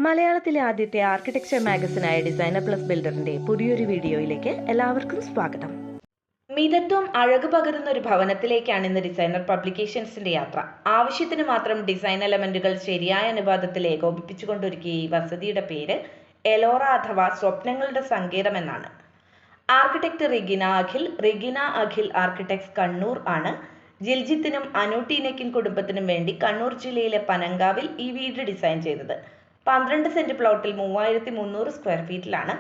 മലയാളത്തിലെ ആദ്യത്തെ architecture മാഗസിനായ designer plus ബിൽഡറിന്റെ പുതിയൊരു വീഡിയോയിലേക്ക് എല്ലാവർക്കും സ്വാഗതം. മിതത്വം അഴക് പകരുന്ന ഒരു ഭവനത്തിലേക്കാണ് ഇന്ന് ഡിസൈനർ പബ്ലിക്കേഷൻസിന്റെ യാത്ര. ആവശ്യത്തിന് മാത്രം ഡിസൈൻ എലമെന്റുകൾ ശരിയായ അനുപാതത്തിൽ ഏകോപിപ്പിച്ചുകൊണ്ടൊരുക്കിയ ഈ വസതിയുടെ പേര് എലോറ അഥവാ സ്വപ്നങ്ങളുടെ സങ്കേതം എന്നാണ്. ആർക്കിടെക്ട് റിഗിന അഖിൽ ആർക്കിടെക്ട്സ് കണ്ണൂർ ആണ് ജിൽജിത്തിനും അനു ടീനയ്ക്കും കുടുംബത്തിനും വേണ്ടി കണ്ണൂർ ജില്ലയിലെ പനങ്കാവിൽ ഈ വീട് ഡിസൈൻ ചെയ്തത്. 12 സെന്റ് പ്ലോട്ടിൽ 3300 സ്ക്വയർ ഫീറ്റിലാണ്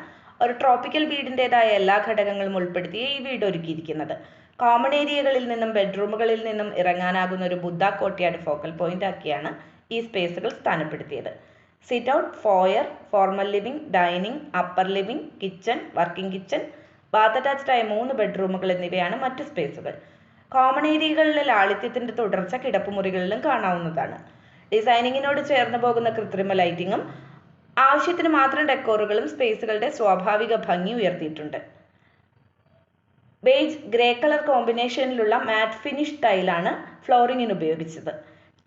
ഒരു ട്രോപ്പിക്കൽ വീടിൻ്റെതായ എല്ലാ ഘടകങ്ങളും ഉൾപ്പെടുത്തിയ ഈ വീട് ഒരുക്കിയിരിക്കുന്നത്. കോമൺ ഏരിയകളിൽ നിന്നും ബെഡ്റൂമുകളിൽ നിന്നും ഇറങ്ങാനാകുന്ന ഒരു ബുദ്ധ കോർട്ട്യാർഡ് ഫോക്കൽ പോയിന്റ് ആക്കിയാണ് ഈ സ്പേസുകൾ സ്ഥാനപ്പെടുത്തിയത്. Sit out, foyer, formal living, dining, upper living, kitchen, working kitchen, bath attached ആയ 3 ബെഡ്റൂമുകൾ എന്നിവയാണ് മറ്റ് സ്പേസുകൾ. കോമൺ ഏരിയകളിലെ ലാളിത്യത്തിന്റെ തുടർച്ച കിടപ്പുമുറികളിലും കാണാവുന്നതാണ്. ഡിസൈനിങ്ങിനോട് ചേർന്ന് പോകുന്ന കൃത്രിമ ലൈറ്റിങ്ങും ആവശ്യത്തിന് മാത്രം ഡെക്കോറുകളും സ്പേസുകളുടെ സ്വാഭാവിക ഭംഗി ഉയർത്തിയിട്ടുണ്ട്. ബേജ് ഗ്രേ കളർ കോമ്പിനേഷനിലുള്ള മാറ്റ് ഫിനിഷ് ടൈലാണ് ഫ്ലോറിങ്ങിന് ഉപയോഗിച്ചത്.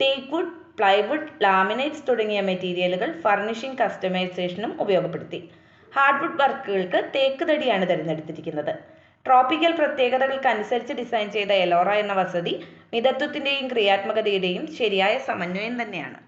ടീക്ക് വുഡ്, പ്ലൈവുഡ്, ലാമിനേറ്റ്സ് തുടങ്ങിയ മെറ്റീരിയലുകൾ ഫർണിഷിംഗ് കസ്റ്റമൈസേഷനും ഉപയോഗപ്പെടുത്തി. ഹാർഡ്വുഡ് വർക്കുകൾക്ക് തേക്ക് തടിയാണ് തിരഞ്ഞെടുത്തിരിക്കുന്നത്. ട്രോപ്പിക്കൽ പ്രത്യേകതകൾക്കനുസരിച്ച് ഡിസൈൻ ചെയ്ത എലോറ എന്ന വസതി മിതത്വത്തിന്റെയും ക്രിയാത്മകതയുടെയും ശരിയായ സമന്വയം തന്നെയാണ്.